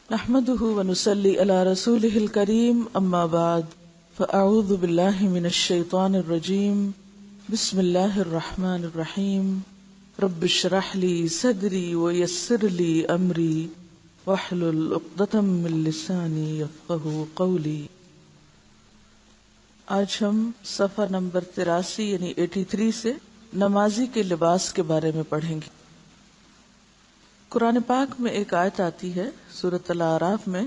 نحمده ونصلي على رسوله الكريم اما بعد فاعوذ بالله من الشيطان الرجيم بسم الله الرحمن الرحيم رب اشرح لي صدري ويسر لي امري واحلل عقدة من لساني يفقهوا قولي۔ آج ہم صفحہ نمبر 83 یعنی 83 سے نمازی کے لباس کے بارے میں پڑھیں گے۔ قرآن پاک میں ایک آیت آتی ہے سورۃ الاعراف میں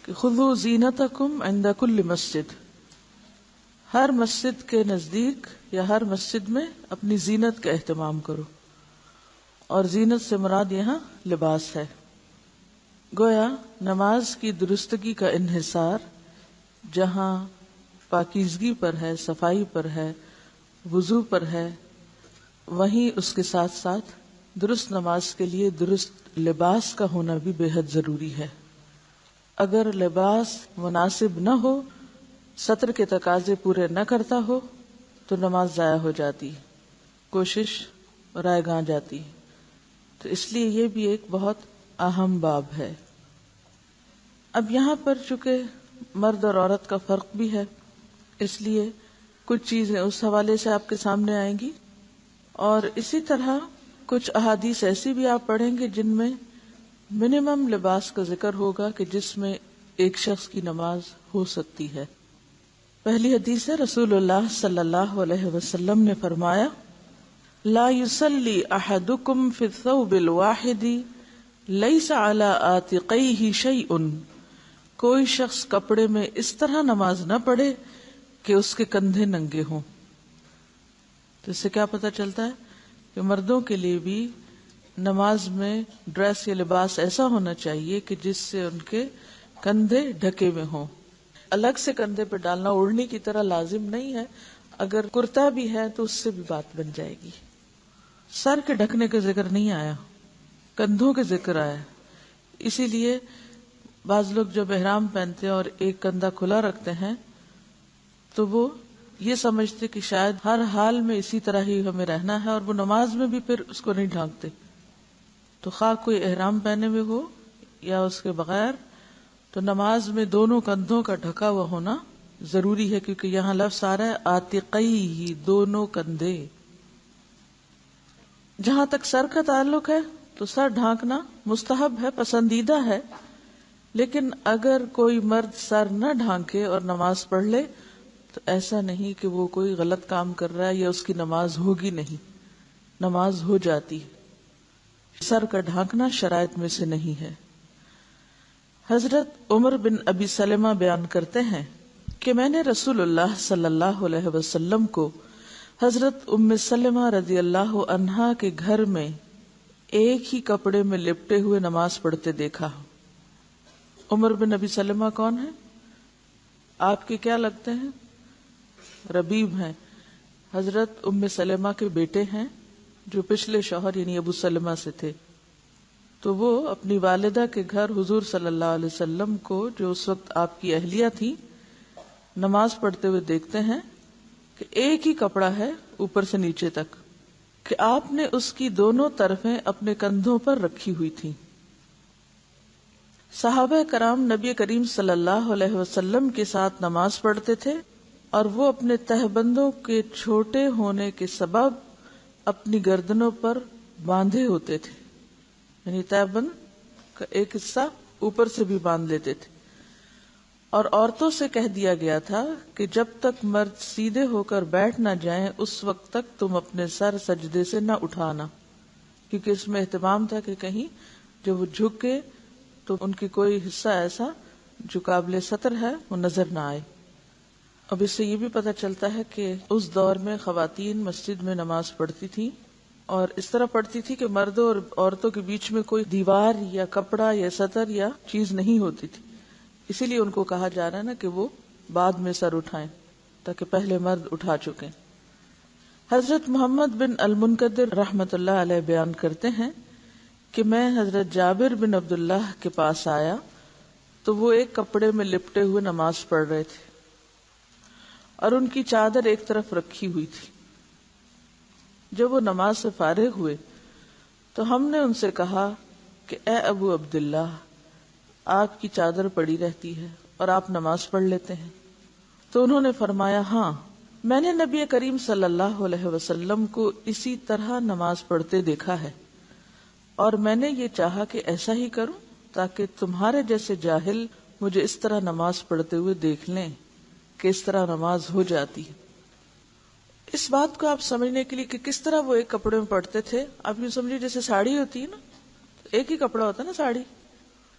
کہ خذوا زینتکم عند کل مسجد، ہر مسجد کے نزدیک یا ہر مسجد میں اپنی زینت کا اہتمام کرو، اور زینت سے مراد یہاں لباس ہے۔ گویا نماز کی درستگی کا انحصار جہاں پاکیزگی پر ہے، صفائی پر ہے، وضو پر ہے، وہیں اس کے ساتھ ساتھ درست نماز کے لیے درست لباس کا ہونا بھی بے حد ضروری ہے۔ اگر لباس مناسب نہ ہو، سطر کے تقاضے پورے نہ کرتا ہو تو نماز ضائع ہو جاتی، کوشش رائے گاں جاتی۔ تو اس لیے یہ بھی ایک بہت اہم باب ہے۔ اب یہاں پر چونکہ مرد اور عورت کا فرق بھی ہے، اس لیے کچھ چیزیں اس حوالے سے آپ کے سامنے آئیں گی، اور اسی طرح کچھ احادیث ایسی بھی آپ پڑھیں گے جن میں منیمم لباس کا ذکر ہوگا کہ جس میں ایک شخص کی نماز ہو سکتی ہے۔ پہلی حدیث ہے، رسول اللہ صلی اللہ علیہ وسلم نے فرمایا، لا يصلي احدكم في الثوب الواحد ليس على عاتقيه شيء، کوئی شخص کپڑے میں اس طرح نماز نہ پڑھے کہ اس کے کندھے ننگے ہوں۔ تو اس سے کیا پتہ چلتا ہے کہ مردوں کے لیے بھی نماز میں ڈریس یا لباس ایسا ہونا چاہیے کہ جس سے ان کے کندھے ڈھکے ہوئے ہوں۔ الگ سے کندھے پہ ڈالنا اوڑھنی کی طرح لازم نہیں ہے، اگر کرتا بھی ہے تو اس سے بھی بات بن جائے گی۔ سر کے ڈھکنے کا ذکر نہیں آیا، کندھوں کے ذکر آیا۔ اسی لیے بعض لوگ جب احرام پہنتے ہیں اور ایک کندھا کھلا رکھتے ہیں تو وہ یہ سمجھتے کہ شاید ہر حال میں اسی طرح ہی ہمیں رہنا ہے، اور وہ نماز میں بھی پھر اس کو نہیں ڈھانکتے۔ تو خواہ کوئی احرام پہنے ہوئے ہو یا اس کے بغیر، تو نماز میں دونوں کندھوں کا ڈھکا ہوا ہونا ضروری ہے، کیونکہ یہاں لفظ آ رہا ہے عاتقیہ، دونوں کندھے۔ جہاں تک سر کا تعلق ہے تو سر ڈھانکنا مستحب ہے، پسندیدہ ہے، لیکن اگر کوئی مرد سر نہ ڈھانکے اور نماز پڑھ لے تو ایسا نہیں کہ وہ کوئی غلط کام کر رہا ہے یا اس کی نماز ہوگی نہیں، نماز ہو جاتی۔ سر کا ڈھانکنا شرائط میں سے نہیں ہے۔ حضرت عمر بن ابی سلمہ بیان کرتے ہیں کہ میں نے رسول اللہ صلی اللہ علیہ وسلم کو حضرت ام سلمہ رضی اللہ عنہا کے گھر میں ایک ہی کپڑے میں لپٹے ہوئے نماز پڑھتے دیکھا۔ عمر بن ابی سلمہ کون ہے؟ آپ کے کیا لگتے ہیں؟ ربیب ہیں، حضرت ام سلمہ کے بیٹے ہیں جو پچھلے شوہر یعنی ابو سلمہ سے تھے۔ تو وہ اپنی والدہ کے گھر حضور صلی اللہ علیہ وسلم کو، جو اس وقت آپ کی اہلیہ تھی، نماز پڑھتے ہوئے دیکھتے ہیں کہ ایک ہی کپڑا ہے اوپر سے نیچے تک، کہ آپ نے اس کی دونوں طرفیں اپنے کندھوں پر رکھی ہوئی تھی۔ صحابہ کرام نبی کریم صلی اللہ علیہ وسلم کے ساتھ نماز پڑھتے تھے، اور وہ اپنے تہبندوں کے چھوٹے ہونے کے سبب اپنی گردنوں پر باندھے ہوتے تھے، یعنی تہبند کا ایک حصہ اوپر سے بھی باندھ لیتے تھے۔ اور عورتوں سے کہہ دیا گیا تھا کہ جب تک مرد سیدھے ہو کر بیٹھ نہ جائیں اس وقت تک تم اپنے سر سجدے سے نہ اٹھانا، کیونکہ اس میں اہتمام تھا کہ کہیں جب وہ جھکے تو ان کی کوئی حصہ ایسا جو قابل سطر ہے وہ نظر نہ آئے۔ اب اس سے یہ بھی پتہ چلتا ہے کہ اس دور میں خواتین مسجد میں نماز پڑھتی تھی، اور اس طرح پڑھتی تھی کہ مردوں اور عورتوں کے بیچ میں کوئی دیوار یا کپڑا یا سطر یا چیز نہیں ہوتی تھی۔ اسی لیے ان کو کہا جا رہا ہے نا کہ وہ بعد میں سر اٹھائیں، تاکہ پہلے مرد اٹھا چکیں۔ حضرت محمد بن المنکدر رحمۃ اللہ علیہ بیان کرتے ہیں کہ میں حضرت جابر بن عبداللہ کے پاس آیا تو وہ ایک کپڑے میں لپٹے ہوئے نماز پڑھ رہے تھے، اور ان کی چادر ایک طرف رکھی ہوئی تھی۔ جب وہ نماز سے فارغ ہوئے تو ہم نے ان سے کہا کہ اے ابو عبداللہ، آپ کی چادر پڑی رہتی ہے اور آپ نماز پڑھ لیتے ہیں؟ تو انہوں نے فرمایا ہاں، میں نے نبی کریم صلی اللہ علیہ وسلم کو اسی طرح نماز پڑھتے دیکھا ہے، اور میں نے یہ چاہا کہ ایسا ہی کروں تاکہ تمہارے جیسے جاہل مجھے اس طرح نماز پڑھتے ہوئے دیکھ لیں کہ اس طرح نماز ہو جاتی ہے۔ اس بات کو آپ سمجھنے کے لیے کہ کس طرح وہ ایک کپڑے میں پڑھتے تھے، آپ یوں سمجھیے جیسے ساڑی ہوتی ہے نا، ایک ہی کپڑا ہوتا ہے نا ساڑی،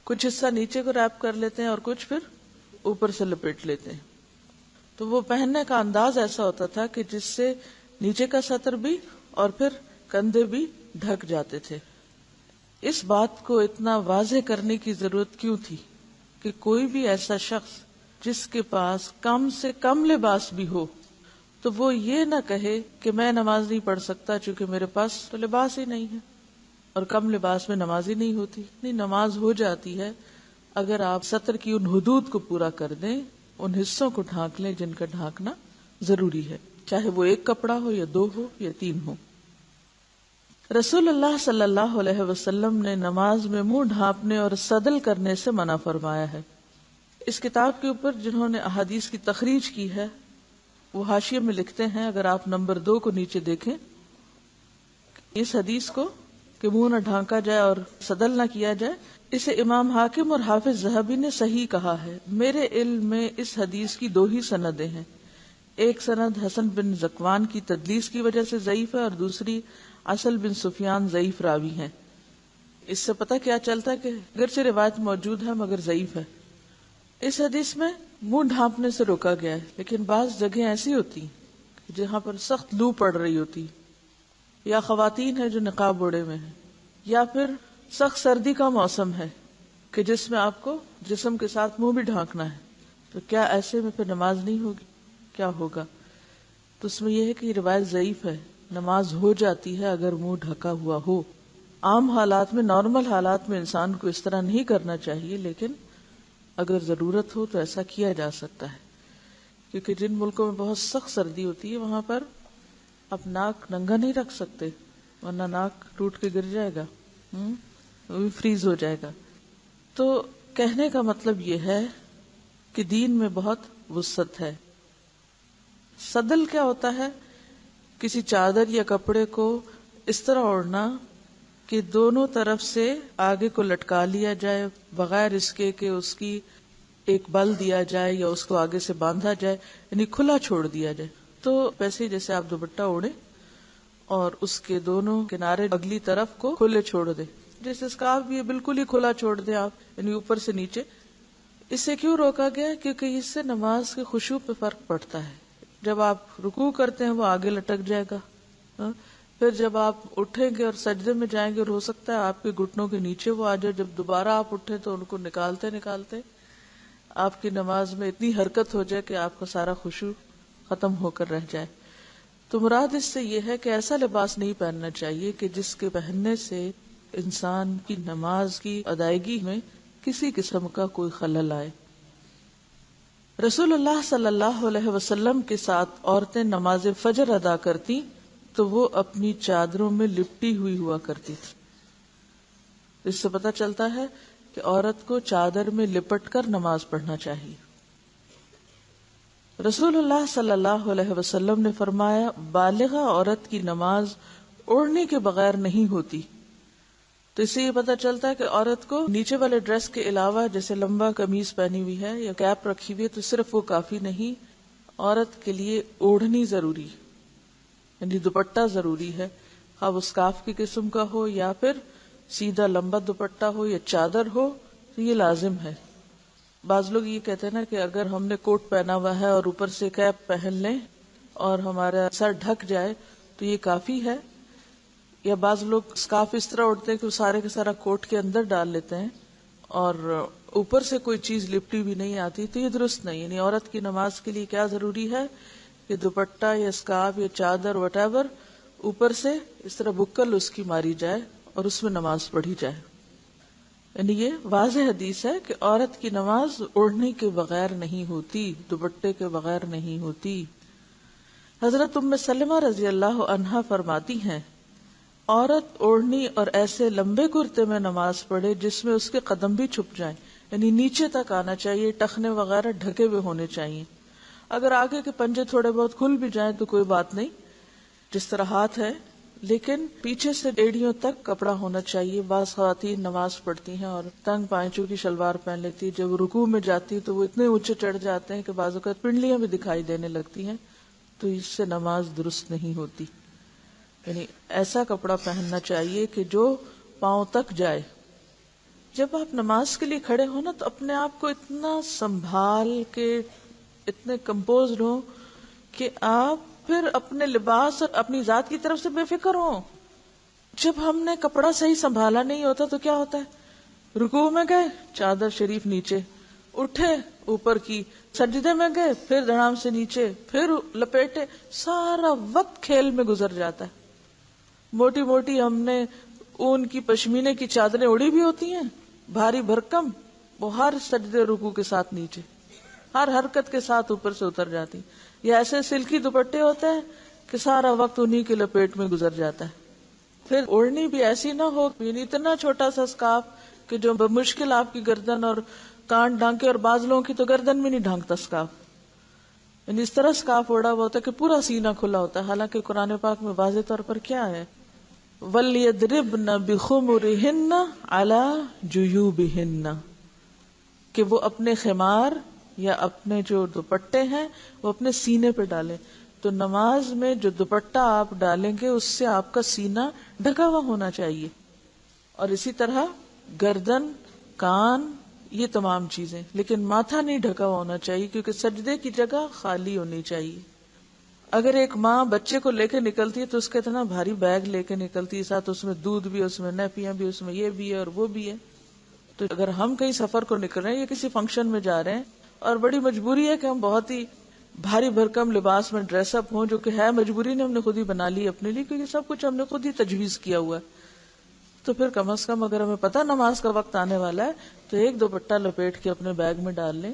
کچھ حصہ نیچے کو ریپ کر لیتے ہیں اور کچھ پھر اوپر سے لپیٹ لیتے ہیں، تو وہ پہننے کا انداز ایسا ہوتا تھا کہ جس سے نیچے کا سطر بھی اور پھر کندھے بھی ڈھک جاتے تھے۔ اس بات کو اتنا واضح کرنے کی ضرورت کیوں تھی کہ کوئی بھی ایسا شخص جس کے پاس کم سے کم لباس بھی ہو تو وہ یہ نہ کہے کہ میں نماز نہیں پڑھ سکتا چونکہ میرے پاس تو لباس ہی نہیں ہے، اور کم لباس میں نماز ہی نہیں ہوتی۔ نہیں، نماز ہو جاتی ہے اگر آپ سطر کی ان حدود کو پورا کر دیں، ان حصوں کو ڈھانک لیں جن کا ڈھانکنا ضروری ہے، چاہے وہ ایک کپڑا ہو یا دو ہو یا تین ہو۔ رسول اللہ صلی اللہ علیہ وسلم نے نماز میں منہ ڈھانپنے اور صدل کرنے سے منع فرمایا ہے۔ اس کتاب کے اوپر جنہوں نے احادیث کی تخریج کی ہے وہ حاشیے میں لکھتے ہیں، اگر آپ نمبر 2 کو نیچے دیکھیں، اس حدیث کو کہ منہ نہ ڈھانکا جائے اور صدل نہ کیا جائے، اسے امام حاکم اور حافظ ذہبی نے صحیح کہا ہے۔ میرے علم میں اس حدیث کی 2 ہی سندیں ہیں، ایک سند حسن بن ذکوان کی تدلیس کی وجہ سے ضعیف ہے اور دوسری اصل بن سفیان ضعیف راوی ہیں۔ اس سے پتہ کیا چلتا ہے کہ اگرچہ روایت موجود ہے مگر ضعیف ہے۔ اس حدیث میں منہ ڈھانپنے سے روکا گیا ہے، لیکن بعض جگہیں ایسی ہوتی ہیں جہاں پر سخت لو پڑ رہی ہوتی، یا خواتین ہیں جو نقاب اوڑے میں ہیں، یا پھر سخت سردی کا موسم ہے کہ جس میں آپ کو جسم کے ساتھ منہ بھی ڈھانکنا ہے، تو کیا ایسے میں پھر نماز نہیں ہوگی؟ کیا ہوگا؟ تو اس میں یہ ہے کہ یہ روایت ضعیف ہے، نماز ہو جاتی ہے اگر منہ ڈھکا ہوا ہو۔ عام حالات میں، نارمل حالات میں انسان کو اس طرح نہیں کرنا چاہیے، لیکن اگر ضرورت ہو تو ایسا کیا جا سکتا ہے، کیونکہ جن ملکوں میں بہت سخت سردی ہوتی ہے وہاں پر آپ ناک ننگا نہیں رکھ سکتے، ورنہ ناک ٹوٹ کے گر جائے گا، وہ بھی فریز ہو جائے گا۔ تو کہنے کا مطلب یہ ہے کہ دین میں بہت وسعت ہے۔ صدل کیا ہوتا ہے؟ کسی چادر یا کپڑے کو اس طرح اوڑھنا کہ دونوں طرف سے آگے کو لٹکا لیا جائے بغیر اس کے کہ اس کی ایک بل دیا جائے یا اس کو آگے سے باندھا جائے، یعنی کھلا چھوڑ دیا جائے۔ تو ویسے جیسے آپ دوپٹہ اوڑھے اور اس کے دونوں کنارے اگلی طرف کو کھلے چھوڑ دیں، جیسے اسکارف بھی بالکل ہی کھلا چھوڑ دیں آپ، یعنی اوپر سے نیچے۔ اس سے کیوں روکا گیا؟ کیونکہ اس سے نماز کے خشوع پہ فرق پڑتا ہے۔ جب آپ رکوع کرتے ہیں وہ آگے لٹک جائے گا، پھر جب آپ اٹھیں گے اور سجدے میں جائیں گے اور ہو سکتا ہے آپ کے گھٹنوں کے نیچے وہ آ جائے، جب دوبارہ آپ اٹھیں تو ان کو نکالتے نکالتے آپ کی نماز میں اتنی حرکت ہو جائے کہ آپ کا سارا خشوع ختم ہو کر رہ جائے۔ تو مراد اس سے یہ ہے کہ ایسا لباس نہیں پہننا چاہیے کہ جس کے پہننے سے انسان کی نماز کی ادائیگی میں کسی قسم کا کوئی خلل آئے۔ رسول اللہ صلی اللہ علیہ وسلم کے ساتھ عورتیں نماز فجر ادا کرتی تو وہ اپنی چادروں میں لپٹی ہوئی ہوا کرتی تھی۔ اس سے پتہ چلتا ہے کہ عورت کو چادر میں لپٹ کر نماز پڑھنا چاہیے۔ رسول اللہ صلی اللہ علیہ وسلم نے فرمایا، بالغہ عورت کی نماز اوڑھنے کے بغیر نہیں ہوتی۔ تو اس سے یہ پتہ چلتا ہے کہ عورت کو نیچے والے ڈریس کے علاوہ جیسے لمبا قمیض پہنی ہوئی ہے یا کیپ رکھی ہوئی ہے تو صرف وہ کافی نہیں، عورت کے لیے اوڑھنی ضروری ہے، یعنی دوپٹہ ضروری ہے، خواہ وہ اسکارف کی قسم کا ہو یا پھر سیدھا لمبا دوپٹہ ہو یا چادر ہو، تو یہ لازم ہے۔ بعض لوگ یہ کہتے ہیں نا کہ اگر ہم نے کوٹ پہنا ہوا ہے اور اوپر سے کیپ پہن لیں اور ہمارا سر ڈھک جائے تو یہ کافی ہے، یا بعض لوگ اسکارف اس طرح اڑتے ہیں کہ وہ سارے کا سارا کوٹ کے اندر ڈال لیتے ہیں اور اوپر سے کوئی چیز لپٹی بھی نہیں آتی، تو یہ درست نہیں۔ یعنی عورت کی نماز کے لیے کیا ضروری ہے کہ دوپٹہ یا اسکارف یا چادر وٹ ایور اوپر سے اس طرح بکل اس کی ماری جائے اور اس میں نماز پڑھی جائے۔ یعنی یہ واضح حدیث ہے کہ عورت کی نماز اوڑھنے کے بغیر نہیں ہوتی، دوپٹے کے بغیر نہیں ہوتی۔ حضرت ام سلمہ رضی اللہ عنہا فرماتی ہیں عورت اوڑھنی اور ایسے لمبے کرتے میں نماز پڑھے جس میں اس کے قدم بھی چھپ جائیں، یعنی نیچے تک آنا چاہیے، ٹخنے وغیرہ ڈھکے ہوئے ہونے چاہیے. اگر آگے کے پنجے تھوڑے بہت کھل بھی جائیں تو کوئی بات نہیں، جس طرح ہاتھ ہے، لیکن پیچھے سے ایڑیوں تک کپڑا ہونا چاہیے. بعض خواتین نماز پڑھتی ہیں اور تنگ پائنچوں کی شلوار پہن لیتی ہے، جب وہ رکوع میں جاتی ہے تو وہ اتنے اونچے چڑھ جاتے ہیں کہ بعض اوقات پنڈلیاں بھی دکھائی دینے لگتی ہیں، تو اس سے نماز درست نہیں ہوتی. یعنی ایسا کپڑا پہننا چاہیے کہ جو پاؤں تک جائے. جب آپ نماز کے لیے کھڑے ہو نا تو اپنے آپ کو اتنا سنبھال کے اتنے کمپوزڈ ہو کہ آپ پھر اپنے لباس اور اپنی ذات کی طرف سے بے فکر ہوں. جب ہم نے کپڑا صحیح سنبھالا نہیں ہوتا تو کیا ہوتا ہے؟ رکوع میں گئے چادر شریف نیچے، اٹھے اوپر کی، سجدے میں گئے پھر دھڑام سے نیچے، پھر لپیٹے، سارا وقت کھیل میں گزر جاتا ہے. موٹی موٹی ہم نے اون کی پشمینے کی چادریں اڑی بھی ہوتی ہیں، بھاری بھرکم، وہ ہر سجدے رکوع کے ساتھ نیچے، ہر حرکت کے ساتھ اوپر سے اتر جاتی. یا ایسے سلکی دوپٹے ہوتے ہیں کہ سارا وقت انہی کے لپیٹ میں گزر جاتا ہے. پھر اوڑھنی بھی ایسی نہ ہو، یعنی اتنا چھوٹا سا اسکارف کہ جو بمشکل آپ کی گردن اور کان ڈھانکے، اور باز لوگوں کی تو گردن بھی نہیں ڈھانکتا اسکارف. یعنی اس طرح اسکارف اوڑا ہوا ہوتا ہے کہ پورا سینہ کھلا ہوتا ہے. حالانکہ قرآن پاک میں واضح طور پر کیا ہے؟ وَلْيَضْرِبْنَ بِخُمُرِهِنَّ عَلَى جُيُوبِهِنَّ، کہ وہ اپنے خمار یا اپنے جو دوپٹے ہیں وہ اپنے سینے پہ ڈالیں. تو نماز میں جو دوپٹہ آپ ڈالیں گے اس سے آپ کا سینہ ڈھکا ہوا ہونا چاہیے. اور اسی طرح گردن، کان، یہ تمام چیزیں، لیکن ماتھا نہیں ڈھکا ہوا ہونا چاہیے کیونکہ سجدے کی جگہ خالی ہونی چاہیے. اگر ایک ماں بچے کو لے کے نکلتی ہے تو اس کا اتنا بھاری بیگ لے کے نکلتی ہے، ساتھ اس میں دودھ بھی، اس میں نیپیاں بھی، اس میں یہ بھی ہے اور وہ بھی ہے. تو اگر ہم کہیں سفر کو نکل رہے ہیں یا کسی فنکشن میں جا رہے ہیں اور بڑی مجبوری ہے کہ ہم بہت ہی بھاری بھرکم لباس میں ڈریس اپ ہوں، جو کہ ہے مجبوری نے ہم نے خود ہی بنا لی اپنے لیے، کیونکہ سب کچھ ہم نے خود ہی تجویز کیا ہوا ہے، تو پھر کم از کم اگر ہمیں پتہ نماز کا وقت آنے والا ہے تو ایک دوپٹہ لپیٹ کے اپنے بیگ میں ڈال لیں،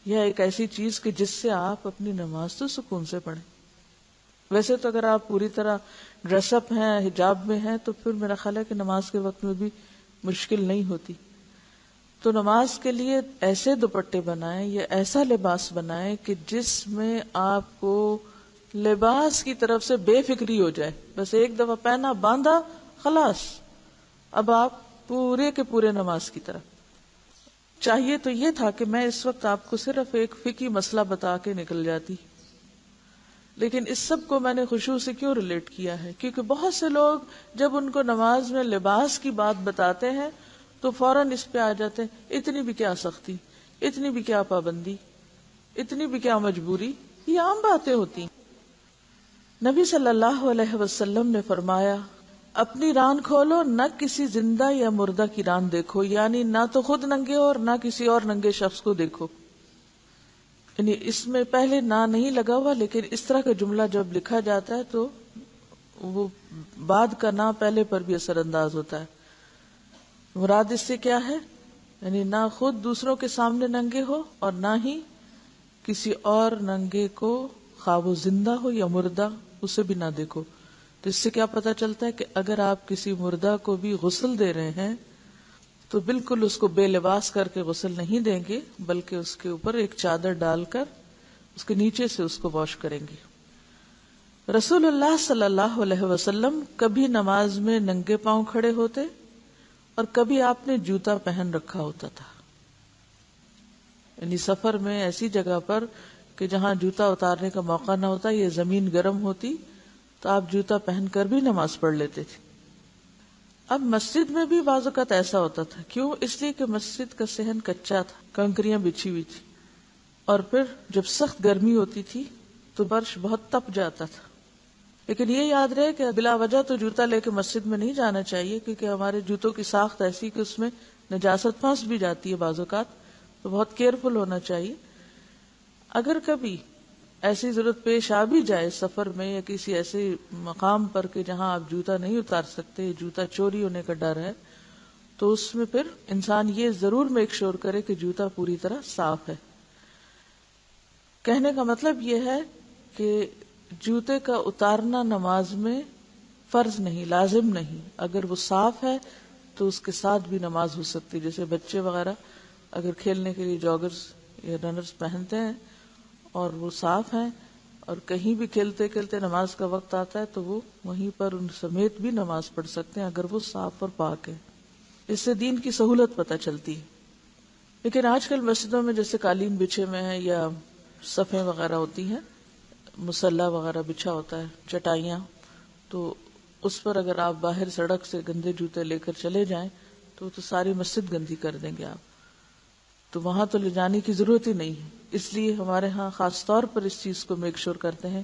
یا ایک ایسی چیز کہ جس سے آپ اپنی نماز تو سکون سے پڑھیں. ویسے تو اگر آپ پوری طرح ڈریس اپ ہیں، حجاب میں ہیں، تو پھر میرا خیال ہے کہ نماز کے وقت میں بھی مشکل نہیں ہوتی. تو نماز کے لیے ایسے دوپٹے بنائیں یا ایسا لباس بنائیں کہ جس میں آپ کو لباس کی طرف سے بے فکری ہو جائے. بس ایک دفعہ پہنا، باندھا، خلاص، اب آپ پورے کے پورے نماز کی طرف. چاہیے تو یہ تھا کہ میں اس وقت آپ کو صرف ایک فقہی مسئلہ بتا کے نکل جاتی، لیکن اس سب کو میں نے خشوع سے کیوں ریلیٹ کیا ہے؟ کیونکہ بہت سے لوگ جب ان کو نماز میں لباس کی بات بتاتے ہیں تو فوراً اس پہ آ جاتے ہیں، اتنی بھی کیا سختی، اتنی بھی کیا پابندی، اتنی بھی کیا مجبوری. یہ عام باتیں ہوتی. نبی صلی اللہ علیہ وسلم نے فرمایا، اپنی ران کھولو، نہ کسی زندہ یا مردہ کی ران دیکھو، یعنی نہ تو خود ننگے ہو اور نہ کسی اور ننگے شخص کو دیکھو. یعنی اس میں پہلے نہ نہیں لگا ہوا، لیکن اس طرح کا جملہ جب لکھا جاتا ہے تو وہ بعد کا نہ پہلے پر بھی اثر انداز ہوتا ہے. مراد اس سے کیا ہے؟ یعنی نہ خود دوسروں کے سامنے ننگے ہو اور نہ ہی کسی اور ننگے کو، خواہ وہ زندہ ہو یا مردہ، اسے بھی نہ دیکھو. تو اس سے کیا پتا چلتا ہے کہ اگر آپ کسی مردہ کو بھی غسل دے رہے ہیں تو بالکل اس کو بے لباس کر کے غسل نہیں دیں گے، بلکہ اس کے اوپر ایک چادر ڈال کر اس کے نیچے سے اس کو واش کریں گے. رسول اللہ صلی اللہ علیہ وسلم کبھی نماز میں ننگے پاؤں کھڑے ہوتے اور کبھی آپ نے جوتا پہن رکھا ہوتا تھا. یعنی سفر میں ایسی جگہ پر کہ جہاں جوتا اتارنے کا موقع نہ ہوتا، یہ زمین گرم ہوتی، تو آپ جوتا پہن کر بھی نماز پڑھ لیتے تھے. اب مسجد میں بھی بعض اوقات ایسا ہوتا تھا. کیوں؟ اس لیے کہ مسجد کا صحن کچا تھا، کنکریاں بچھی ہوئی تھی، اور پھر جب سخت گرمی ہوتی تھی تو فرش بہت تپ جاتا تھا. لیکن یہ یاد رہے کہ بلا وجہ تو جوتا لے کے مسجد میں نہیں جانا چاہیے، کیونکہ ہمارے جوتوں کی ساخت ایسی کہ اس میں نجاست پھنس بھی جاتی ہے بعض اوقات، تو بہت کیئرفل ہونا چاہیے. اگر کبھی ایسی ضرورت پیش آ بھی جائے سفر میں یا کسی ایسے مقام پر کہ جہاں آپ جوتا نہیں اتار سکتے، جوتا چوری ہونے کا ڈر ہے، تو اس میں پھر انسان یہ ضرور میک شور کرے کہ جوتا پوری طرح صاف ہے. کہنے کا مطلب یہ ہے کہ جوتے کا اتارنا نماز میں فرض نہیں، لازم نہیں. اگر وہ صاف ہے تو اس کے ساتھ بھی نماز ہو سکتی. جیسے بچے وغیرہ اگر کھیلنے کے لیے جاگرز یا رنرز پہنتے ہیں اور وہ صاف ہیں اور کہیں بھی کھیلتے کھیلتے نماز کا وقت آتا ہے تو وہ وہیں پر ان سمیت بھی نماز پڑھ سکتے ہیں اگر وہ صاف اور پاک ہے. اس سے دین کی سہولت پتہ چلتی ہے. لیکن آج کل مسجدوں میں جیسے قالین بچھے ہوئے ہیں یا صفیں وغیرہ ہوتی ہیں، مصلی وغیرہ بچھا ہوتا ہے، چٹائیاں، تو اس پر اگر آپ باہر سڑک سے گندے جوتے لے کر چلے جائیں تو ساری مسجد گندی کر دیں گے آپ. تو وہاں تو لے جانے کی ضرورت ہی نہیں ہے. اس لیے ہمارے ہاں خاص طور پر اس چیز کو میک شور کرتے ہیں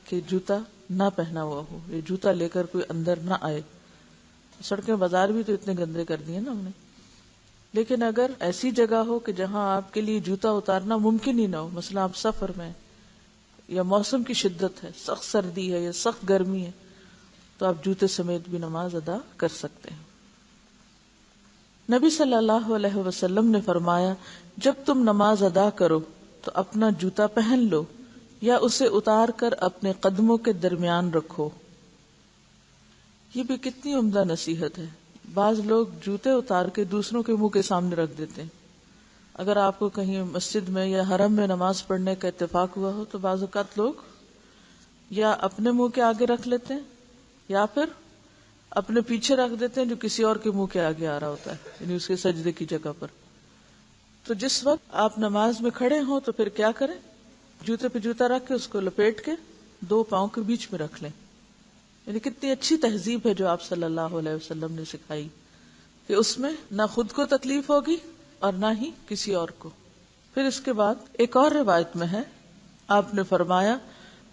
کہ جوتا نہ پہنا ہوا ہو، یہ جوتا لے کر کوئی اندر نہ آئے. سڑکیں بازار بھی تو اتنے گندے کر دیے نا ہم نے. لیکن اگر ایسی جگہ ہو کہ جہاں آپ کے لیے جوتا اتارنا ممکن ہی نہ ہو، مثلا آپ سفر میں یا موسم کی شدت ہے، سخت سردی ہے یا سخت گرمی ہے، تو آپ جوتے سمیت بھی نماز ادا کر سکتے ہیں. نبی صلی اللہ علیہ وسلم نے فرمایا جب تم نماز ادا کرو تو اپنا جوتا پہن لو یا اسے اتار کر اپنے قدموں کے درمیان رکھو. یہ بھی کتنی عمدہ نصیحت ہے. بعض لوگ جوتے اتار کے دوسروں کے منہ کے سامنے رکھ دیتے ہیں. اگر آپ کو کہیں مسجد میں یا حرم میں نماز پڑھنے کا اتفاق ہوا ہو تو بعض اوقات لوگ یا اپنے منہ کے آگے رکھ لیتے ہیں یا پھر اپنے پیچھے رکھ دیتے ہیں جو کسی اور کے منہ کے آگے آ رہا ہوتا ہے، یعنی اس کے سجدے کی جگہ پر. تو جس وقت آپ نماز میں کھڑے ہوں تو پھر کیا کریں؟ جوتے پہ جوتا رکھ کے اس کو لپیٹ کے 2 پاؤں کے بیچ میں رکھ لیں. یعنی کتنی اچھی تہذیب ہے جو آپ صلی اللہ علیہ وسلم نے سکھائی کہ اس میں نہ خود کو تکلیف ہوگی اور نہ ہی کسی اور کو. پھر اس کے بعد ایک اور روایت میں ہے، آپ نے فرمایا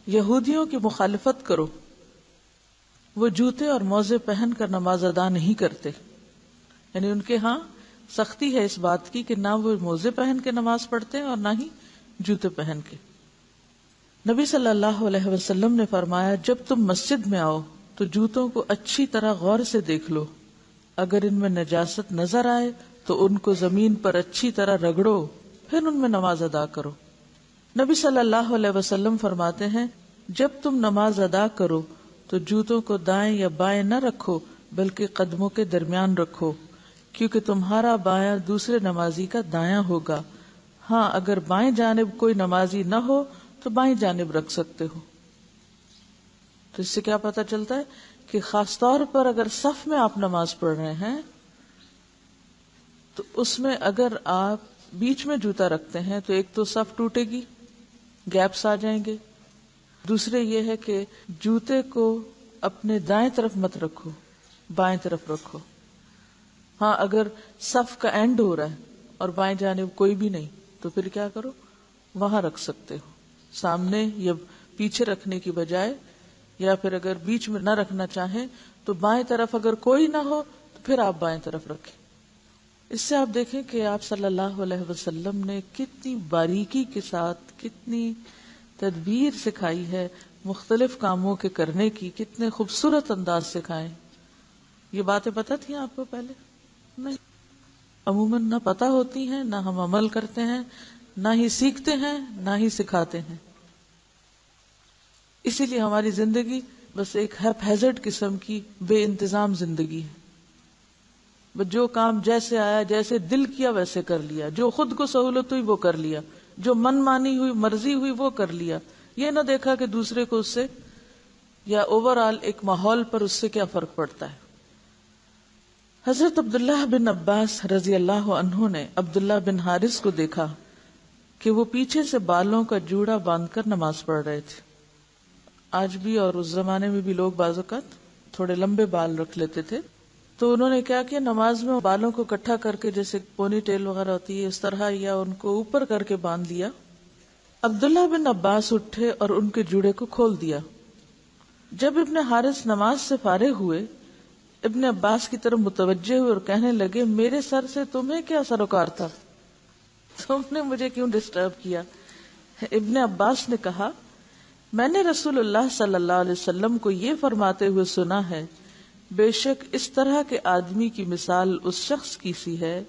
یہودیوں کی مخالفت کرو، وہ جوتے اور موزے پہن کر نماز ادا نہیں کرتے. یعنی ان کے ہاں سختی ہے اس بات کی کہ نہ وہ موزے پہن کے نماز پڑھتے ہیں اور نہ ہی جوتے پہن کے. نبی صلی اللہ علیہ وسلم نے فرمایا جب تم مسجد میں آؤ تو جوتوں کو اچھی طرح غور سے دیکھ لو، اگر ان میں نجاست نظر آئے تو ان کو زمین پر اچھی طرح رگڑو، پھر ان میں نماز ادا کرو. نبی صلی اللہ علیہ وسلم فرماتے ہیں جب تم نماز ادا کرو تو جوتوں کو دائیں یا بائیں نہ رکھو بلکہ قدموں کے درمیان رکھو، کیونکہ تمہارا بایاں دوسرے نمازی کا دایاں ہوگا. ہاں اگر بائیں جانب کوئی نمازی نہ ہو تو بائیں جانب رکھ سکتے ہو. تو اس سے کیا پتہ چلتا ہے کہ خاص طور پر اگر صف میں آپ نماز پڑھ رہے ہیں تو اس میں اگر آپ بیچ میں جوتا رکھتے ہیں تو ایک تو صف ٹوٹے گی، گیپس آ جائیں گے. دوسرے یہ ہے کہ جوتے کو اپنے دائیں طرف مت رکھو، بائیں طرف رکھو. ہاں اگر صف کا اینڈ ہو رہا ہے اور بائیں جانب کوئی بھی نہیں تو پھر کیا کرو، وہاں رکھ سکتے ہو، سامنے یا پیچھے رکھنے کی بجائے. یا پھر اگر بیچ میں نہ رکھنا چاہیں تو بائیں طرف اگر کوئی نہ ہو تو پھر آپ بائیں طرف رکھیں. اس سے آپ دیکھیں کہ آپ صلی اللہ علیہ وسلم نے کتنی باریکی کے ساتھ کتنی تدبیر سکھائی ہے مختلف کاموں کے کرنے کی، کتنے خوبصورت انداز سکھائے. یہ باتیں پتہ تھیں آپ کو پہلے؟ نہیں، عموماً نہ پتہ ہوتی ہیں، نہ ہم عمل کرتے ہیں، نہ ہی سیکھتے ہیں، نہ ہی سکھاتے ہیں. اسی لیے ہماری زندگی بس ایک ہیزرڈ قسم کی بے انتظام زندگی ہے. بس جو کام جیسے آیا، جیسے دل کیا ویسے کر لیا، جو خود کو سہولت ہوئی وہ کر لیا، جو من مانی ہوئی مرضی ہوئی وہ کر لیا. یہ نہ دیکھا کہ دوسرے کو اس سے یا اوور آل ایک ماحول پر اس سے کیا فرق پڑتا ہے. حضرت عبداللہ بن عباس رضی اللہ عنہ نے عبداللہ بن حارث کو دیکھا کہ وہ پیچھے سے بالوں کا جوڑا باندھ کر نماز پڑھ رہے تھے. آج بھی اور اس زمانے میں بھی لوگ بعض اوقات تھوڑے لمبے بال رکھ لیتے تھے. تو انہوں نے کیا کیا، نماز میں بالوں کو اکٹھا کر کے جیسے پونی ٹیل وغیرہ ہوتی ہے اس طرح، یا ان کو اوپر کر کے باندھ لیا. عبداللہ بن عباس اٹھے اور ان کے جوڑے کو کھول دیا. جب ابن حارث نماز سے فارغ ہوئے ابن عباس کی طرف متوجہ ہوئے اور کہنے لگے میرے سر سے تمہیں کیا سروکار تھا، تم نے مجھے کیوں ڈسٹرب کیا. ابن عباس نے کہا میں نے رسول اللہ صلی اللہ علیہ وسلم کو یہ فرماتے ہوئے سنا ہے بے شک اس طرح کے آدمی کی مثال اس شخص کی سی ہے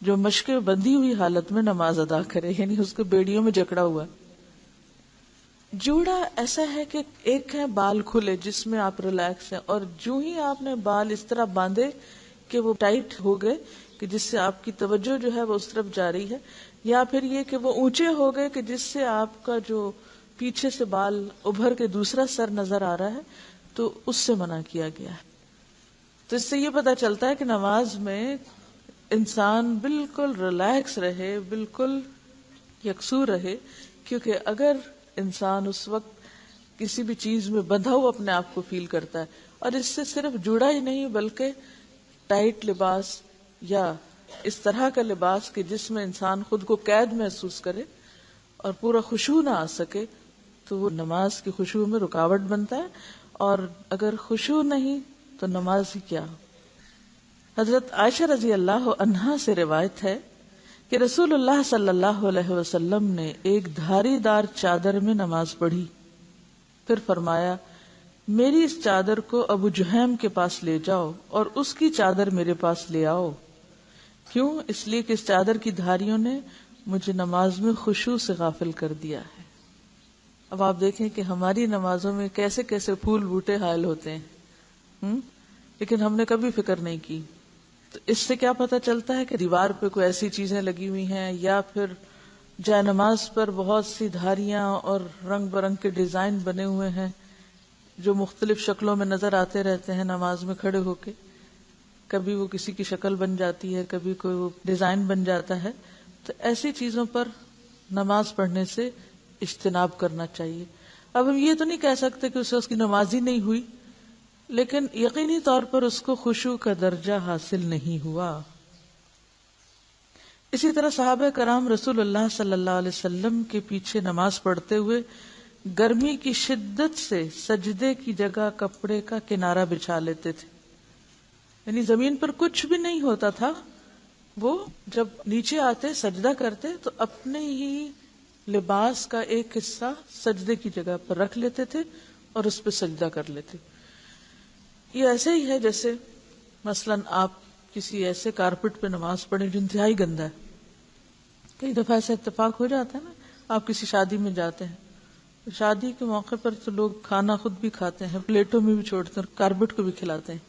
جو مشقیں بندھی ہوئی حالت میں نماز ادا کرے، یعنی اس کو بیڑیوں میں جکڑا ہوا. جوڑا ایسا ہے کہ ایک ہے بال کھلے جس میں آپ ریلیکس ہیں، اور جو ہی آپ نے بال اس طرح باندھے کہ وہ ٹائٹ ہو گئے کہ جس سے آپ کی توجہ جو ہے وہ اس طرف جا رہی ہے، یا پھر یہ کہ وہ اونچے ہو گئے کہ جس سے آپ کا جو پیچھے سے بال ابھر کے دوسرا سر نظر آ رہا ہے، تو اس سے منع کیا گیا ہے۔ تو اس سے یہ پتہ چلتا ہے کہ نماز میں انسان بالکل ریلیکس رہے، بالکل یکسو رہے، کیونکہ اگر انسان اس وقت کسی بھی چیز میں بندھا ہوا اپنے آپ کو فیل کرتا ہے، اور اس سے صرف جڑا ہی نہیں بلکہ ٹائٹ لباس یا اس طرح کا لباس کہ جس میں انسان خود کو قید محسوس کرے اور پورا خشوع نہ آ سکے، تو وہ نماز کی خشوع میں رکاوٹ بنتا ہے، اور اگر خشوع نہیں تو نماز ہی کیا۔ حضرت عائشہ رضی اللہ عنہا سے روایت ہے کہ رسول اللہ صلی اللہ علیہ وسلم نے ایک دھاری دار چادر میں نماز پڑھی، پھر فرمایا میری اس چادر کو ابو جہیم کے پاس لے جاؤ اور اس کی چادر میرے پاس لے آؤ۔ کیوں؟ اس لیے کہ اس چادر کی دھاریوں نے مجھے نماز میں خشوع سے غافل کر دیا ہے۔ اب آپ دیکھیں کہ ہماری نمازوں میں کیسے کیسے پھول بوٹے حائل ہوتے ہیں، لیکن ہم نے کبھی فکر نہیں کی۔ تو اس سے کیا پتہ چلتا ہے کہ دیوار پہ کوئی ایسی چیزیں لگی ہوئی ہیں، یا پھر جائے نماز پر بہت سی دھاریاں اور رنگ برنگ کے ڈیزائن بنے ہوئے ہیں جو مختلف شکلوں میں نظر آتے رہتے ہیں نماز میں کھڑے ہو کے، کبھی وہ کسی کی شکل بن جاتی ہے، کبھی کوئی وہ ڈیزائن بن جاتا ہے۔ تو ایسی چیزوں پر نماز پڑھنے سے اجتناب کرنا چاہیے۔ اب ہم یہ تو نہیں کہہ سکتے کہ اس کی نماز ہی نہیں ہوئی، لیکن یقینی طور پر اس کو خشوع کا درجہ حاصل نہیں ہوا۔ اسی طرح صحابہ کرام رسول اللہ صلی اللہ علیہ وسلم کے پیچھے نماز پڑھتے ہوئے گرمی کی شدت سے سجدے کی جگہ کپڑے کا کنارہ بچھا لیتے تھے، یعنی زمین پر کچھ بھی نہیں ہوتا تھا، وہ جب نیچے آتے سجدہ کرتے تو اپنے ہی لباس کا ایک حصہ سجدے کی جگہ پر رکھ لیتے تھے اور اس پہ سجدہ کر لیتے۔ یہ ایسے ہی ہے جیسے مثلاً آپ کسی ایسے کارپٹ پہ نماز پڑھیں جو انتہائی گندا ہے۔ کئی دفعہ ایسا اتفاق ہو جاتا ہے نا، آپ کسی شادی میں جاتے ہیں، شادی کے موقع پر تو لوگ کھانا خود بھی کھاتے ہیں، پلیٹوں میں بھی چھوڑتے ہیں، کارپٹ کو بھی کھلاتے ہیں،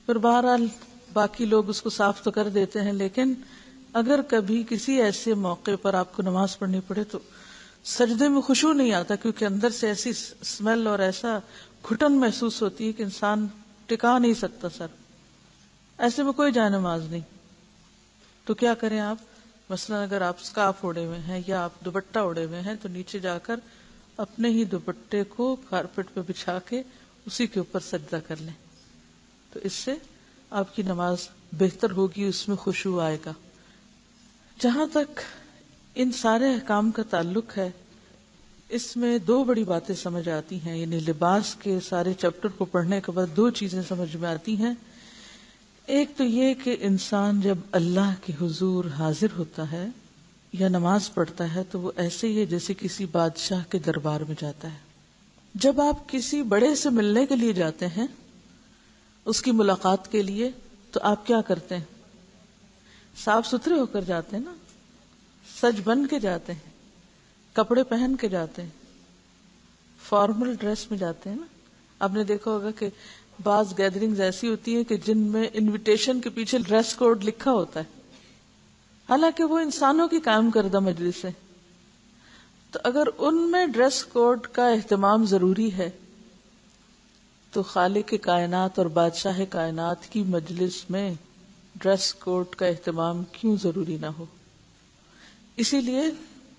پھر بہرحال باقی لوگ اس کو صاف تو کر دیتے ہیں، لیکن اگر کبھی کسی ایسے موقع پر آپ کو نماز پڑھنی پڑے تو سجدے میں خشوع نہیں آتا، کیونکہ اندر سے ایسی اسمیل اور ایسا گھٹن محسوس ہوتی ہے کہ انسان ٹکا نہیں سکتا سر، ایسے میں کوئی جائے نماز نہیں۔ تو کیا کریں آپ؟ مثلا اگر آپ اسکارف اوڑے ہوئے ہیں یا آپ دوپٹہ اوڑے ہوئے ہیں تو نیچے جا کر اپنے ہی دوپٹے کو کارپٹ پہ بچھا کے اسی کے اوپر سجدہ کر لیں، تو اس سے آپ کی نماز بہتر ہوگی، اس میں خشوع آئے گا۔ جہاں تک ان سارے احکام کا تعلق ہے، اس میں دو بڑی باتیں سمجھ آتی ہیں، یعنی لباس کے سارے چیپٹر کو پڑھنے کے بعد دو چیزیں سمجھ میں آتی ہیں۔ ایک تو یہ کہ انسان جب اللہ کے حضور حاضر ہوتا ہے یا نماز پڑھتا ہے تو وہ ایسے ہی ہے جیسے کسی بادشاہ کے دربار میں جاتا ہے۔ جب آپ کسی بڑے سے ملنے کے لیے جاتے ہیں، اس کی ملاقات کے لیے، تو آپ کیا کرتے ہیں؟ صاف ستھرے ہو کر جاتے ہیں نا، سج بن کے جاتے ہیں، کپڑے پہن کے جاتے ہیں، فارمل ڈریس میں جاتے ہیں نا۔ آپ نے دیکھا ہوگا کہ بعض گیدرنگز ایسی ہوتی ہیں کہ جن میں انویٹیشن کے پیچھے ڈریس کوڈ لکھا ہوتا ہے، حالانکہ وہ انسانوں کی قائم کردہ مجلس ہے۔ تو اگر ان میں ڈریس کوڈ کا اہتمام ضروری ہے تو خالق کائنات اور بادشاہ کائنات کی مجلس میں ڈریس کوڈ کا اہتمام کیوں ضروری نہ ہو؟ اسی لیے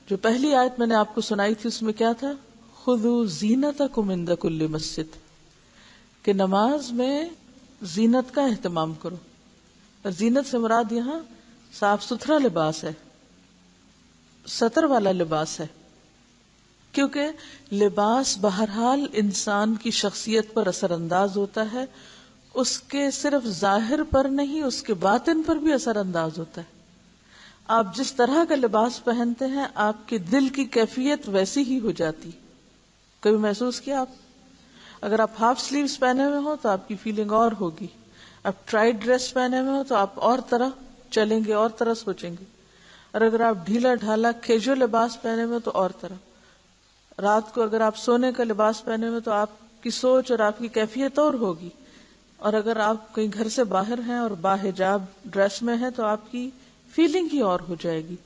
جو پہلی آیت میں نے آپ کو سنائی تھی اس میں کیا تھا؟ خذوا زینتکم عند کل مسجد، کہ نماز میں زینت کا اہتمام کرو، اور زینت سے مراد یہاں صاف ستھرا لباس ہے، ستر والا لباس ہے، کیونکہ لباس بہرحال انسان کی شخصیت پر اثر انداز ہوتا ہے، اس کے صرف ظاہر پر نہیں، اس کے باطن پر بھی اثر انداز ہوتا ہے۔ آپ جس طرح کا لباس پہنتے ہیں آپ کے دل کی کیفیت ویسی ہی ہو جاتی۔ کبھی محسوس کیا آپ؟ اگر آپ ہاف سلیوز پہنے ہوئے ہوں تو آپ کی فیلنگ اور ہوگی، آپ ٹائٹ ڈریس پہنے ہوئے ہوں تو آپ اور طرح چلیں گے، اور طرح سوچیں گے، اور اگر آپ ڈھیلا ڈھالا کیجول لباس پہنے ہوئے تو اور طرح۔ رات کو اگر آپ سونے کا لباس پہنے ہوئے تو آپ کی سوچ اور آپ کی کیفیت اور ہوگی، اور اگر آپ کہیں گھر سے باہر ہیں اور باحجاب ڈریس میں ہیں تو آپ کی فیلنگ ہی اور ہو جائے گی.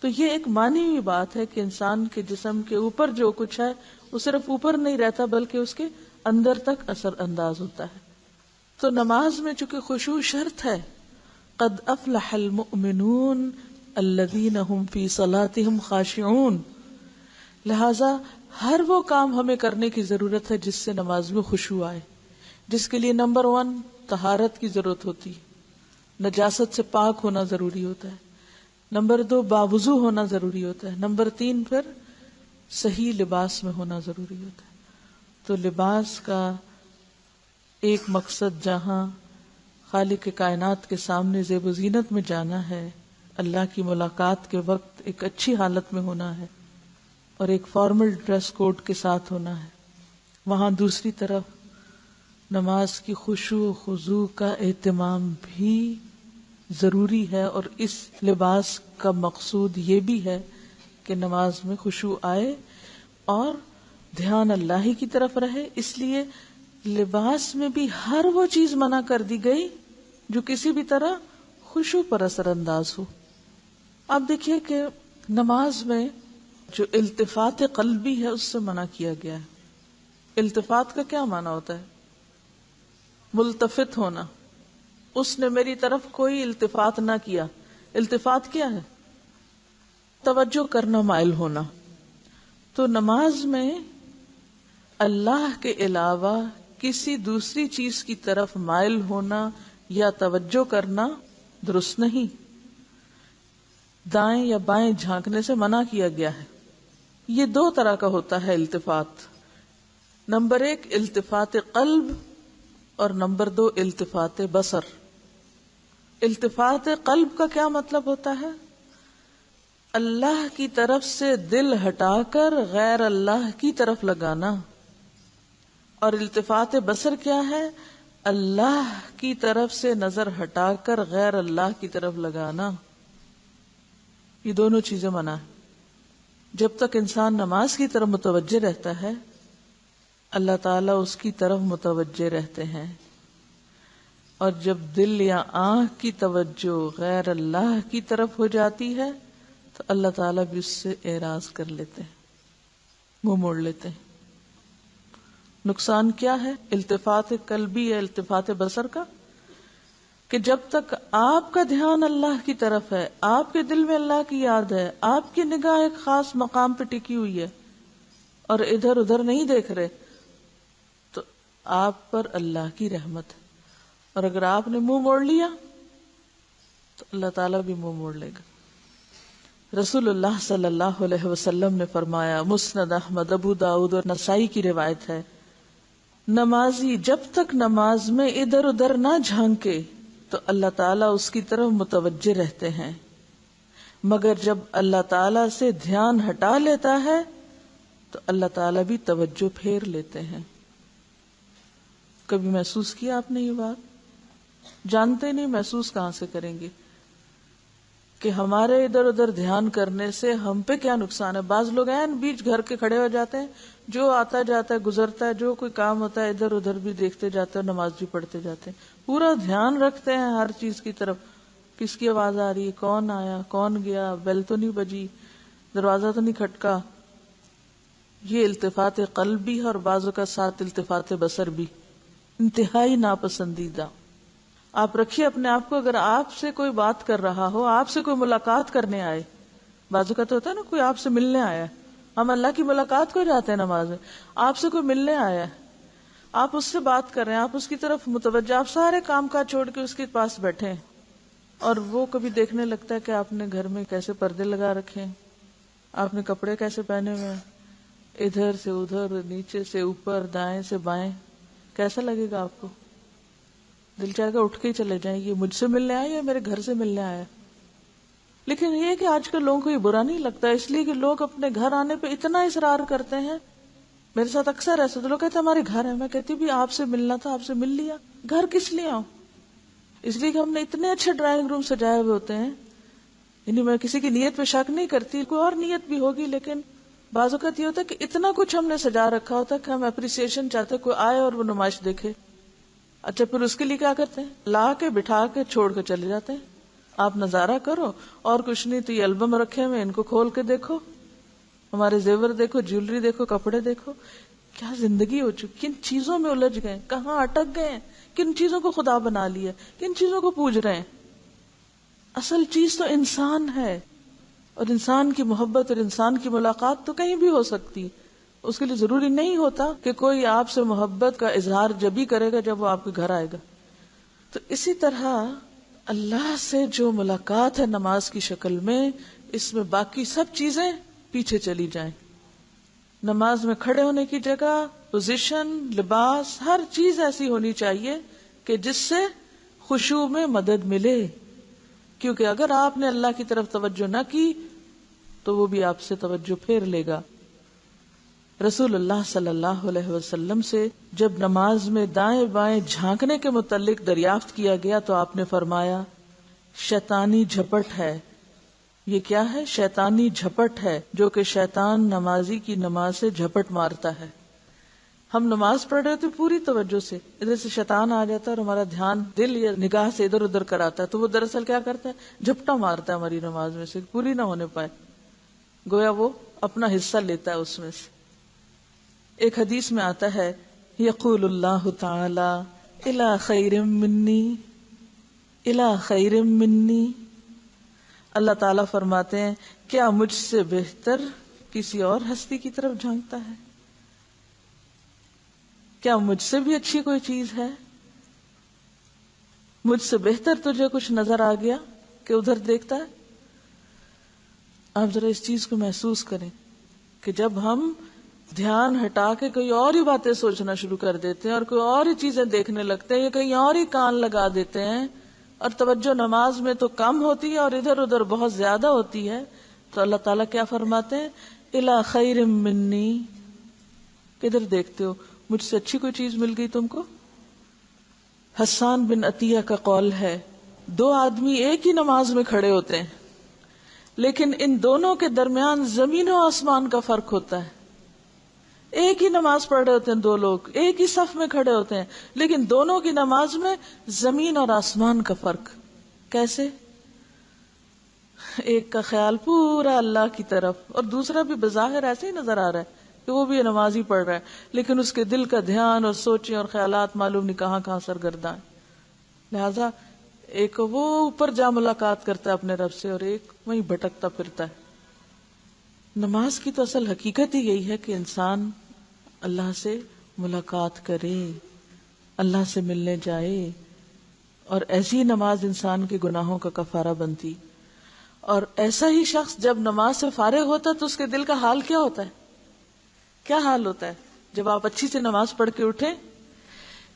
تو یہ ایک مانی ہوئی بات ہے کہ انسان کے جسم کے اوپر جو کچھ ہے وہ صرف اوپر نہیں رہتا بلکہ اس کے اندر تک اثر انداز ہوتا ہے. تو نماز میں چونکہ خشوع شرط ہے، قد افلح المؤمنون الذین هم فی صلاتهم خاشعون، لہذا ہر وہ کام ہمیں کرنے کی ضرورت ہے جس سے نماز میں خشوع آئے، جس کے لیے نمبر 1 طہارت کی ضرورت ہوتی ہے، نجاست سے پاک ہونا ضروری ہوتا ہے. نمبر 2 باوضو ہونا ضروری ہوتا ہے. نمبر 3 پھر صحیح لباس میں ہونا ضروری ہوتا ہے. تو لباس کا ایک مقصد جہاں خالق کائنات کے سامنے زیب و زینت میں جانا ہے، اللہ کی ملاقات کے وقت ایک اچھی حالت میں ہونا ہے اور ایک فارمل ڈریس کوڈ کے ساتھ ہونا ہے. وہاں دوسری طرف نماز کی خشوع و خضوع کا اہتمام بھی ضروری ہے، اور اس لباس کا مقصود یہ بھی ہے کہ نماز میں خشوع آئے اور دھیان اللہ ہی کی طرف رہے. اس لیے لباس میں بھی ہر وہ چیز منع کر دی گئی جو کسی بھی طرح خشوع پر اثر انداز ہو. اب دیکھیے کہ نماز میں جو التفات قلبی ہے اس سے منع کیا گیا ہے. التفات کا کیا معنی ہوتا ہے؟ ملتفت ہونا. اس نے میری طرف کوئی التفات نہ کیا. التفات کیا ہے؟ توجہ کرنا، مائل ہونا. تو نماز میں اللہ کے علاوہ کسی دوسری چیز کی طرف مائل ہونا یا توجہ کرنا درست نہیں. دائیں یا بائیں جھانکنے سے منع کیا گیا ہے. یہ 2 طرح کا ہوتا ہے التفات. نمبر 1 التفات قلب اور نمبر 2 التفات بصر. التفات قلب کا کیا مطلب ہوتا ہے؟ اللہ کی طرف سے دل ہٹا کر غیر اللہ کی طرف لگانا. اور التفات بصر کیا ہے؟ اللہ کی طرف سے نظر ہٹا کر غیر اللہ کی طرف لگانا. یہ دونوں چیزیں منع ہے. جب تک انسان نماز کی طرف متوجہ رہتا ہے اللہ تعالیٰ اس کی طرف متوجہ رہتے ہیں، اور جب دل یا آنکھ کی توجہ غیر اللہ کی طرف ہو جاتی ہے تو اللہ تعالیٰ بھی اس سے اعراض کر لیتے ہیں، منہ موڑ لیتے ہیں. نقصان کیا ہے التفات قلبی یا التفات بصر کا؟ کہ جب تک آپ کا دھیان اللہ کی طرف ہے، آپ کے دل میں اللہ کی یاد ہے، آپ کی نگاہ ایک خاص مقام پہ ٹکی ہوئی ہے اور ادھر ادھر نہیں دیکھ رہے، تو آپ پر اللہ کی رحمت ہے. اور اگر آپ نے منہ موڑ لیا تو اللہ تعالیٰ بھی منہ موڑ لے گا. رسول اللہ صلی اللہ علیہ وسلم نے فرمایا، مسند احمد، ابو داؤد اور نسائی کی روایت ہے، نمازی جب تک نماز میں ادھر ادھر نہ جھانکے تو اللہ تعالیٰ اس کی طرف متوجہ رہتے ہیں، مگر جب اللہ تعالیٰ سے دھیان ہٹا لیتا ہے تو اللہ تعالیٰ بھی توجہ پھیر لیتے ہیں. کبھی محسوس کیا آپ نے یہ بات؟ جانتے نہیں، محسوس کہاں سے کریں گے کہ ہمارے ادھر ادھر دھیان کرنے سے ہم پہ کیا نقصان ہے. بعض لوگ ہیں بیچ گھر کے کھڑے ہو جاتے ہیں، جو آتا جاتا ہے گزرتا ہے، جو کوئی کام ہوتا ہے ادھر ادھر بھی دیکھتے جاتے ہیں، نماز بھی پڑھتے جاتے ہیں، پورا دھیان رکھتے ہیں ہر چیز کی طرف. کس کی آواز آ رہی ہے، کون آیا، کون گیا، بیل تو نہیں بجی، دروازہ تو نہیں کھٹکا. یہ التفات قلبی ہے اور بعضوں کا ساتھ التفات بصر بھی انتہائی ناپسندیدہ. آپ رکھیے اپنے آپ کو، اگر آپ سے کوئی بات کر رہا ہو، آپ سے کوئی ملاقات کرنے آئے، بعضوں کا تو ہوتا ہے نا کوئی آپ سے ملنے آیا، ہم اللہ کی ملاقات کو جاتے ہیں نماز میں، آپ سے کوئی ملنے آیا ہے، آپ اس سے بات کر رہے ہیں، آپ اس کی طرف متوجہ، آپ سارے کام کاج چھوڑ کے اس کے پاس بیٹھے ہیں، اور وہ کبھی دیکھنے لگتا ہے کہ آپ نے گھر میں کیسے پردے لگا رکھے ہیں، آپ نے کپڑے کیسے پہنے ہوئے ہیں، ادھر سے ادھر، نیچے سے اوپر، دائیں سے بائیں. کیسا لگے گا آپ کو؟ دل چاہے گا اٹھ کے ہی چلے جائیں، یہ مجھ سے ملنے آیا یا میرے گھر سے ملنے آیا. لیکن یہ کہ آج کل لوگوں کو یہ برا نہیں لگتا، اس لیے کہ لوگ اپنے گھر آنے پہ اتنا اصرار کرتے ہیں. میرے ساتھ اکثر ایسا تو لوگ کہتے ہیں ہمارے گھر ہے، میں کہتی بھی آپ سے ملنا تھا، آپ سے مل لیا. گھر کس لیے آؤں؟ اس لیے کہ ہم نے اتنے اچھے ڈرائنگ روم سجائے ہوئے ہوتے ہیں. یعنی میں کسی کی نیت پہ شک نہیں کرتی، کوئی اور نیت بھی ہوگی، لیکن بعض اوقات یہ ہوتا ہے کہ اتنا کچھ ہم نے سجا رکھا ہوتا ہے کہ ہم اپریسیشن چاہتے ہیں، کوئی آئے اور وہ نمائش دیکھے. اچھا پھر اس کے لیے کیا کرتے ہیں؟ لا کے بٹھا کے چھوڑ کے چلے جاتے ہیں. آپ نظارہ کرو، اور کچھ نہیں تو یہ البم رکھے ہوئے، ان کو کھول کے دیکھو، ہمارے زیور دیکھو، جیولری دیکھو، کپڑے دیکھو. کیا زندگی ہو چکی، کن چیزوں میں الجھ گئے، کہاں اٹک گئے، کن چیزوں کو خدا بنا لیا، کن چیزوں کو پوج رہے ہیں. اصل چیز تو انسان ہے، اور انسان کی محبت اور انسان کی ملاقات تو کہیں بھی ہو سکتی. اس کے لیے ضروری نہیں ہوتا کہ کوئی آپ سے محبت کا اظہار جبھی کرے گا جب وہ آپ کے گھر آئے گا. تو اسی طرح اللہ سے جو ملاقات ہے نماز کی شکل میں، اس میں باقی سب چیزیں پیچھے چلی جائیں. نماز میں کھڑے ہونے کی جگہ، پوزیشن، لباس، ہر چیز ایسی ہونی چاہیے کہ جس سے خشوع میں مدد ملے. کیونکہ اگر آپ نے اللہ کی طرف توجہ نہ کی تو وہ بھی آپ سے توجہ پھیر لے گا. رسول اللہ صلی اللہ علیہ وسلم سے جب نماز میں دائیں بائیں جھانکنے کے متعلق دریافت کیا گیا تو آپ نے فرمایا شیطانی جھپٹ ہے. یہ کیا ہے؟ شیطانی جھپٹ ہے، جو کہ شیطان نمازی کی نماز سے جھپٹ مارتا ہے. ہم نماز پڑھ رہے تھے پوری توجہ سے، ادھر سے شیطان آ جاتا ہے اور ہمارا دھیان دل یا نگاہ سے ادھر ادھر کراتا ہے، تو وہ دراصل کیا کرتا ہے؟ جھپٹا مارتا ہے ہماری نماز میں سے، پوری نہ ہونے پائے، گویا وہ اپنا حصہ لیتا ہے اس میں سے. ایک حدیث میں آتا ہے یقول اللہ تعالی الی خیر منی، الی خیر منی، اللہ تعالیٰ فرماتے ہیں کیا مجھ سے بہتر کسی اور ہستی کی طرف جھانکتا ہے؟ کیا مجھ سے بھی اچھی کوئی چیز ہے؟ مجھ سے بہتر تجھے کچھ نظر آ گیا کہ ادھر دیکھتا ہے؟ آپ ذرا اس چیز کو محسوس کریں کہ جب ہم دھیان ہٹا کے کوئی اور ہی باتیں سوچنا شروع کر دیتے ہیں اور کوئی اور ہی چیزیں دیکھنے لگتے ہیں یا کہیں اور ہی کان لگا دیتے ہیں اور توجہ نماز میں تو کم ہوتی ہے اور ادھر ادھر بہت زیادہ ہوتی ہے، تو اللہ تعالیٰ کیا فرماتے ہیں؟ الی خیر منی، کدھر دیکھتے ہو؟ مجھ سے اچھی کوئی چیز مل گئی تم کو؟ حسان بن عطیہ کا قول ہے دو آدمی ایک ہی نماز میں کھڑے ہوتے ہیں لیکن ان دونوں کے درمیان زمین و آسمان کا فرق ہوتا ہے. ایک ہی نماز پڑھ رہے ہوتے ہیں دو لوگ، ایک ہی صف میں کھڑے ہوتے ہیں، لیکن دونوں کی نماز میں زمین اور آسمان کا فرق. کیسے؟ ایک کا خیال پورا اللہ کی طرف اور دوسرا بھی بظاہر ایسے ہی نظر آ رہا ہے کہ وہ بھی نماز ہی پڑھ رہا ہے، لیکن اس کے دل کا دھیان اور سوچیں اور خیالات معلوم نہیں کہاں کہاں سرگرداں ہیں. لہذا ایک وہ اوپر جا ملاقات کرتا ہے اپنے رب سے اور ایک وہیں بھٹکتا پھرتا ہے. نماز کی تو اصل حقیقت ہی یہی ہے کہ انسان اللہ سے ملاقات کرے، اللہ سے ملنے جائے، اور ایسی نماز انسان کے گناہوں کا کفارہ بنتی. اور ایسا ہی شخص جب نماز سے فارغ ہوتا ہے تو اس کے دل کا حال کیا ہوتا ہے؟ کیا حال ہوتا ہے جب آپ اچھی سے نماز پڑھ کے اٹھیں؟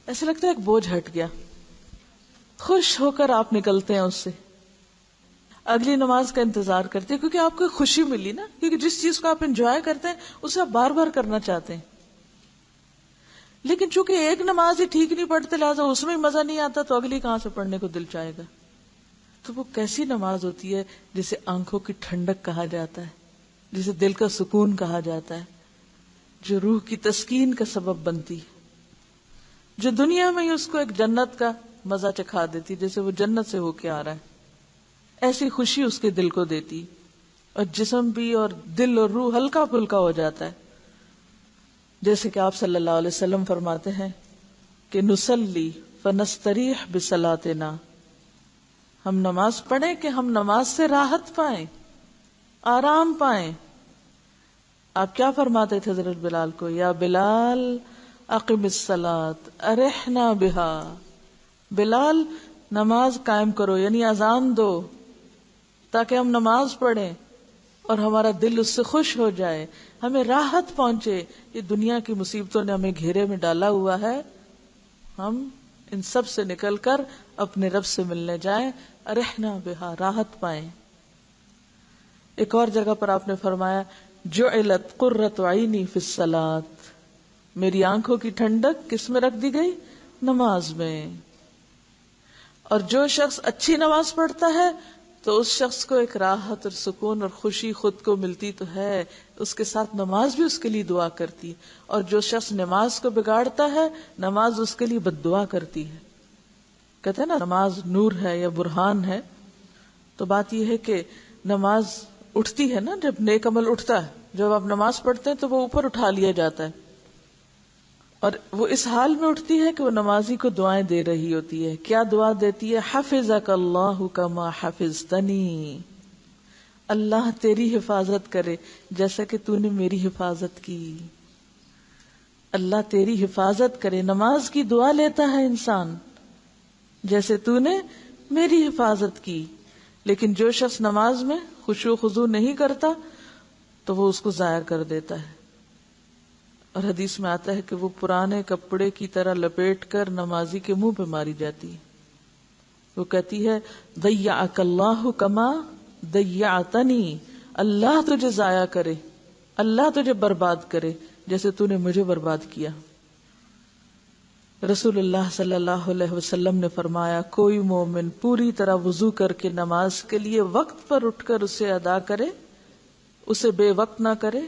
ایسا لگتا ہے ایک بوجھ ہٹ گیا، خوش ہو کر آپ نکلتے ہیں اس سے، اگلی نماز کا انتظار کرتے ہیں کیونکہ آپ کو خوشی ملی نا، کیونکہ جس چیز کو آپ انجوائے کرتے ہیں اسے آپ بار بار کرنا چاہتے ہیں. لیکن چونکہ ایک نماز ہی ٹھیک نہیں پڑھتے لہٰذا اس میں مزہ نہیں آتا تو اگلی کہاں سے پڑھنے کو دل چاہے گا. تو وہ کیسی نماز ہوتی ہے جسے آنکھوں کی ٹھنڈک کہا جاتا ہے، جسے دل کا سکون کہا جاتا ہے، جو روح کی تسکین کا سبب بنتی ہے، جو دنیا میں ہی اس کو ایک جنت کا مزہ چکھا دیتی جیسے وہ جنت سے ہو کے آ رہا ہے. ایسی خوشی اس کے دل کو دیتی اور جسم بھی اور دل اور روح ہلکا پھلکا ہو جاتا ہے. جیسے کہ آپ صلی اللہ علیہ وسلم فرماتے ہیں کہ نصلی فنستریح بصلاتنا، ہم نماز پڑھیں کہ ہم نماز سے راحت پائیں، آرام پائیں. آپ کیا فرماتے تھے حضرت بلال کو؟ یا بلال اقم الصلاۃ ارحنا بہا، بلال نماز قائم کرو یعنی اذان دو تاکہ ہم نماز پڑھیں اور ہمارا دل اس سے خوش ہو جائے، ہمیں راحت پہنچے. یہ دنیا کی مصیبتوں نے ہمیں گھیرے میں ڈالا ہوا ہے، ہم ان سب سے نکل کر اپنے رب سے ملنے جائیں، ارحنا بہا، راحت پائیں. ایک اور جگہ پر آپ نے فرمایا جعلت قرۃ عینی فی الصلاۃ، میری آنکھوں کی ٹھنڈک کس میں رکھ دی گئی؟ نماز میں. اور جو شخص اچھی نماز پڑھتا ہے تو اس شخص کو ایک راحت اور سکون اور خوشی خود کو ملتی تو ہے، اس کے ساتھ نماز بھی اس کے لیے دعا کرتی ہے، اور جو شخص نماز کو بگاڑتا ہے نماز اس کے لیے بد دعا کرتی ہے۔ کہتے ہیں نا نماز نور ہے یا برہان ہے، تو بات یہ ہے کہ نماز اٹھتی ہے نا، جب نیک عمل اٹھتا ہے، جب آپ نماز پڑھتے ہیں تو وہ اوپر اٹھا لیا جاتا ہے، اور وہ اس حال میں اٹھتی ہے کہ وہ نمازی کو دعائیں دے رہی ہوتی ہے۔ کیا دعا دیتی ہے؟ حفظک اللہ کما حفظتنی، اللہ تیری حفاظت کرے جیسا کہ تو نے میری حفاظت کی، اللہ تیری حفاظت کرے۔ نماز کی دعا لیتا ہے انسان جیسے تو نے میری حفاظت کی، لیکن جو شخص نماز میں خشوع و خضوع نہیں کرتا تو وہ اس کو ضائع کر دیتا ہے، اور حدیث میں آتا ہے کہ وہ پرانے کپڑے کی طرح لپیٹ کر نمازی کے منہ پہ ماری جاتی ہے۔ وہ کہتی ہے ضیعک اللہ کما ضیعتنی، اللہ تجھے ضائع کرے، اللہ تجھے برباد کرے جیسے تو نے مجھے برباد کیا۔ رسول اللہ صلی اللہ علیہ وسلم نے فرمایا کوئی مومن پوری طرح وضو کر کے نماز کے لیے وقت پر اٹھ کر اسے ادا کرے، اسے بے وقت نہ کرے،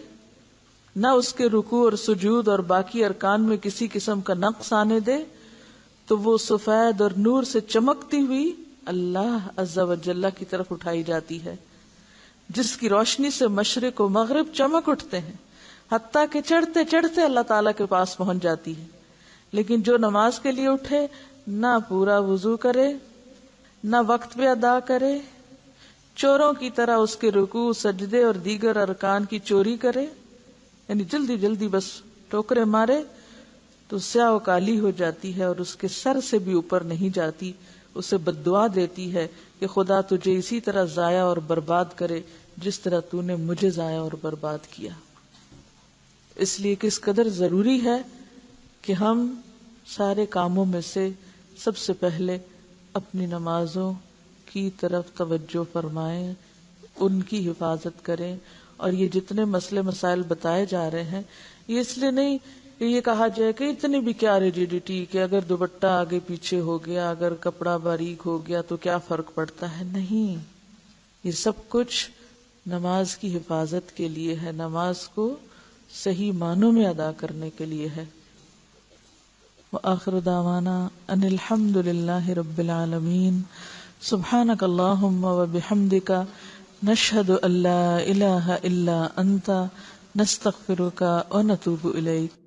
نہ اس کے رکوع اور سجود اور باقی ارکان میں کسی قسم کا نقص آنے دے، تو وہ سفید اور نور سے چمکتی ہوئی اللہ عز و جل کی طرف اٹھائی جاتی ہے، جس کی روشنی سے مشرق و مغرب چمک اٹھتے ہیں، حتیٰ کہ چڑھتے چڑھتے اللہ تعالیٰ کے پاس پہنچ جاتی ہے۔ لیکن جو نماز کے لیے اٹھے، نہ پورا وضو کرے، نہ وقت پہ ادا کرے، چوروں کی طرح اس کے رکوع، سجدے اور دیگر ارکان کی چوری کرے، یعنی جلدی جلدی بس ٹوکرے مارے، تو سیاہ و کالی ہو جاتی ہے اور اس کے سر سے بھی اوپر نہیں جاتی، اسے بد دعا دیتی ہے کہ خدا تجھے اسی طرح ضائع اور برباد کرے جس طرح تو نے مجھے ضائع اور برباد کیا۔ اس لیے کس قدر ضروری ہے کہ ہم سارے کاموں میں سے سب سے پہلے اپنی نمازوں کی طرف توجہ فرمائیں، ان کی حفاظت کریں، اور یہ جتنے مسئلے مسائل بتائے جا رہے ہیں یہ اس لیے نہیں کہ یہ کہا جائے کہ اتنی بھی کیا ریجیڈیٹی کہ اگر دوپٹہ آگے پیچھے ہو گیا، اگر کپڑا باریک ہو گیا تو کیا فرق پڑتا ہے۔ نہیں، یہ سب کچھ نماز کی حفاظت کے لیے ہے، نماز کو صحیح معنوں میں ادا کرنے کے لیے ہے۔ وآخر دعوانا ان الحمد للہ رب العالمین، سبحانک اللہم وبحمدک، نشہد ان لا الہ الا انت، نستغفرک ونتوب الیک۔